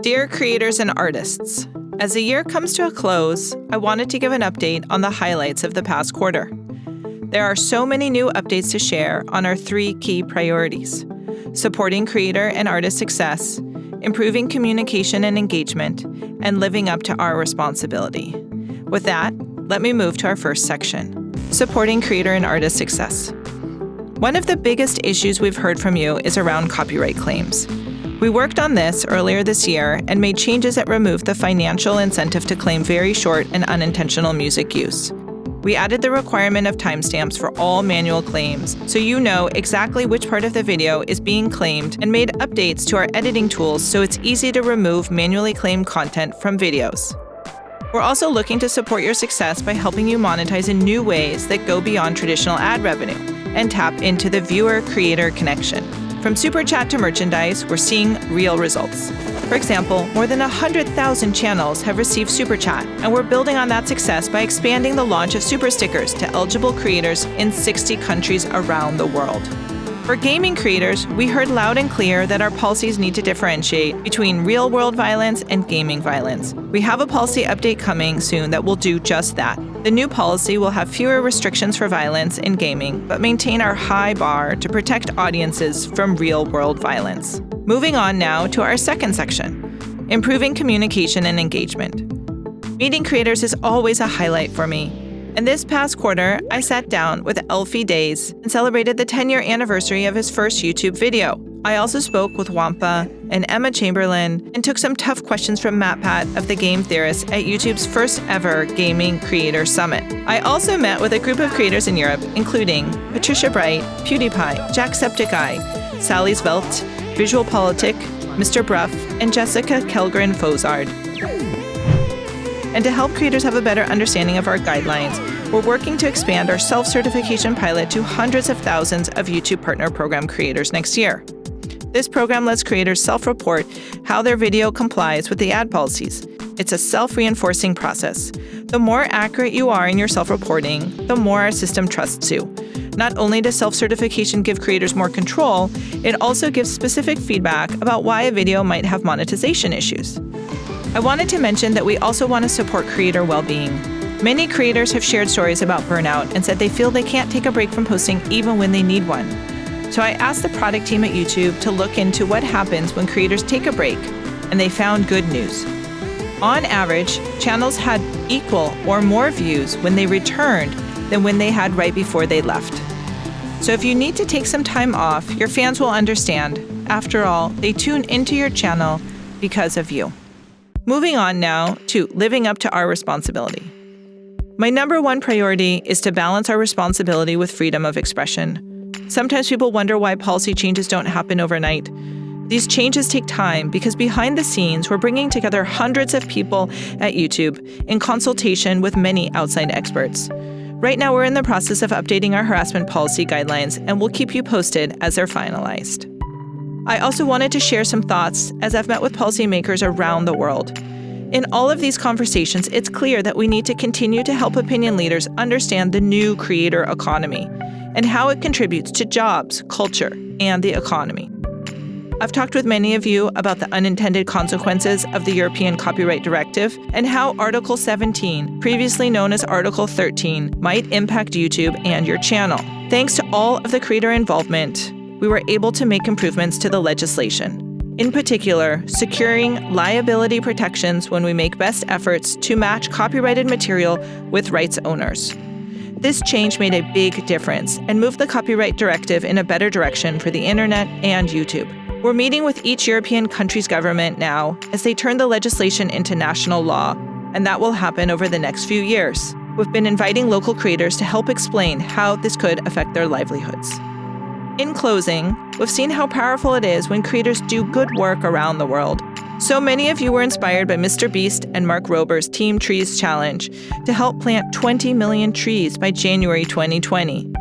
Dear creators and artists, as the year comes to a close, I wanted to give an update on the highlights of the past quarter. There are so many new updates to share on our 3 key priorities: supporting creator and artist success, improving communication and engagement, and living up to our responsibility. With that, let me move to our first section, supporting creator and artist success. One of the biggest issues we've heard from you is around copyright claims. We worked on this earlier this year and made changes that removed the financial incentive to claim very short and unintentional music use. We added the requirement of timestamps for all manual claims, so you know exactly which part of the video is being claimed, and made updates to our editing tools so it's easy to remove manually claimed content from videos. We're also looking to support your success by helping you monetize in new ways that go beyond traditional ad revenue and tap into the viewer-creator connection. From Super Chat to merchandise, we're seeing real results. For example, more than 100,000 channels have received Super Chat, and we're building on that success by expanding the launch of Super Stickers to eligible creators in 60 countries around the world. For gaming creators, we heard loud and clear that our policies need to differentiate between real-world violence and gaming violence. We have a policy update coming soon that will do just that. The new policy will have fewer restrictions for violence in gaming, but maintain our high bar to protect audiences from real-world violence. Moving on now to our second section, improving communication and engagement. Meeting creators is always a highlight for me. And this past quarter, I sat down with Elfie Days and celebrated the 10-year anniversary of his first YouTube video. I also spoke with Wampa and Emma Chamberlain and took some tough questions from MatPat of The Game Theorist at YouTube's first ever Gaming Creator Summit. I also met with a group of creators in Europe, including Patricia Bright, PewDiePie, Jacksepticeye, Sally Svelte, Visual Politic, Mr. Bruff, and Jessica Kellgren-Fozard. And to help creators have a better understanding of our guidelines, we're working to expand our self-certification pilot to hundreds of thousands of YouTube Partner Program creators next year. This program lets creators self-report how their video complies with the ad policies. It's a self-reinforcing process. The more accurate you are in your self-reporting, the more our system trusts you. Not only does self-certification give creators more control, it also gives specific feedback about why a video might have monetization issues. I wanted to mention that we also want to support creator well-being. Many creators have shared stories about burnout and said they feel they can't take a break from posting even when they need one. So I asked the product team at YouTube to look into what happens when creators take a break, and they found good news. On average, channels had equal or more views when they returned than when they had right before they left. So if you need to take some time off, your fans will understand. After all, they tune into your channel because of you. Moving on now to living up to our responsibility. My number one priority is to balance our responsibility with freedom of expression. Sometimes people wonder why policy changes don't happen overnight. These changes take time because behind the scenes, we're bringing together hundreds of people at YouTube in consultation with many outside experts. Right now, we're in the process of updating our harassment policy guidelines, and we'll keep you posted as they're finalized. I also wanted to share some thoughts as I've met with policymakers around the world. In all of these conversations, it's clear that we need to continue to help opinion leaders understand the new creator economy and how it contributes to jobs, culture, and the economy. I've talked with many of you about the unintended consequences of the European Copyright Directive and how Article 17, previously known as Article 13, might impact YouTube and your channel. Thanks to all of the creator involvement, we were able to make improvements to the legislation. In particular, securing liability protections when we make best efforts to match copyrighted material with rights owners. This change made a big difference and moved the copyright directive in a better direction for the internet and YouTube. We're meeting with each European country's government now as they turn the legislation into national law, and that will happen over the next few years. We've been inviting local creators to help explain how this could affect their livelihoods. In closing, we've seen how powerful it is when creators do good work around the world. So many of you were inspired by Mr. Beast and Mark Rober's Team Trees Challenge to help plant 20 million trees by January 2020.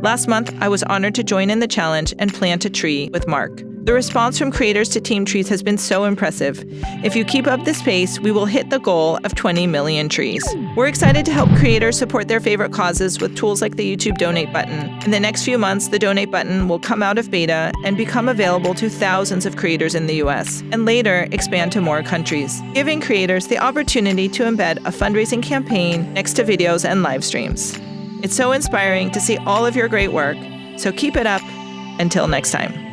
Last month, I was honored to join in the challenge and plant a tree with Mark. The response from creators to Team Trees has been so impressive. If you keep up this pace, we will hit the goal of 20 million trees. We're excited to help creators support their favorite causes with tools like the YouTube donate button. In the next few months, the donate button will come out of beta and become available to thousands of creators in the US, and later expand to more countries, giving creators the opportunity to embed a fundraising campaign next to videos and live streams. It's so inspiring to see all of your great work, so keep it up. Until next time.